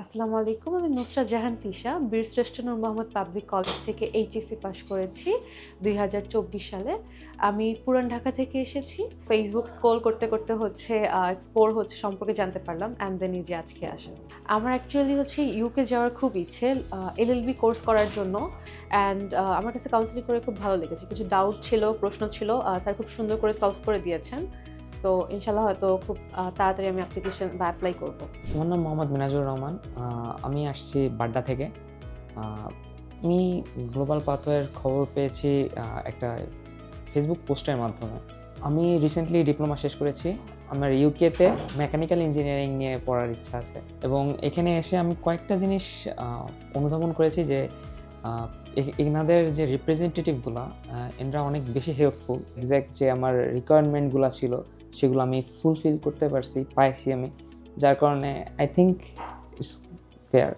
আসসালামু আলাইকুম। আমি নুসরাত জাহান তিশা বীরশ্রেষ্ঠ নূর মোহাম্মদ পাবলিক কলেজ থেকে এইচএসসি পাস করেছি ২০২৪ সালে। আমি পুরান ঢাকা থেকে এসেছি। ফেসবুক স্ক্রল করতে, করতে এক্সপ্লোর সম্পর্কে জানতে পারলাম অ্যান্ড দেন এই যে আজকে আসা। আমার অ্যাকচুয়ালি ইউকে যাওয়ার খুব ইচ্ছে এলএলবি কোর্স করার জন্য অ্যান্ড আমার কাছে কাউন্সেলিং করে খুব ভালো লেগেছে। কিছু ডাউট ছিল, প্রশ্ন ছিল, স্যার খুব সুন্দর করে সলভ করে দিয়েছেন। সো ইনশাআল্লাহ হয়তো খুব তাড়াতাড়ি আমি অ্যাপ্লিকেশন বা এপ্লাই করব। আমার নাম মোহাম্মদ মিনাজুর রহমান। আমি আসছি বাড্ডা থেকে। আমি গ্লোবাল পাথওয়ের খবর পেয়েছি একটা ফেসবুক পোস্টের মাধ্যমে। আমি রিসেন্টলি ডিপ্লোমা শেষ করেছি। আমার ইউকেতে মেকানিক্যাল ইঞ্জিনিয়ারিং নিয়ে পড়ার ইচ্ছা আছে এবং এখানে এসে আমি কয়েকটা জিনিস অনুধাবন করেছি যে এনাদের যে রিপ্রেজেন্টেটিভগুলো এনারা অনেক বেশি হেল্পফুল। এক্স্যাক্ট যে আমার রিকোয়ারমেন্টগুলো ছিল সেগুলো আমি ফুলফিল করতে পারছি, পাইছি আমি, যার কারণে আই থিঙ্ক ইটস ফেয়ার।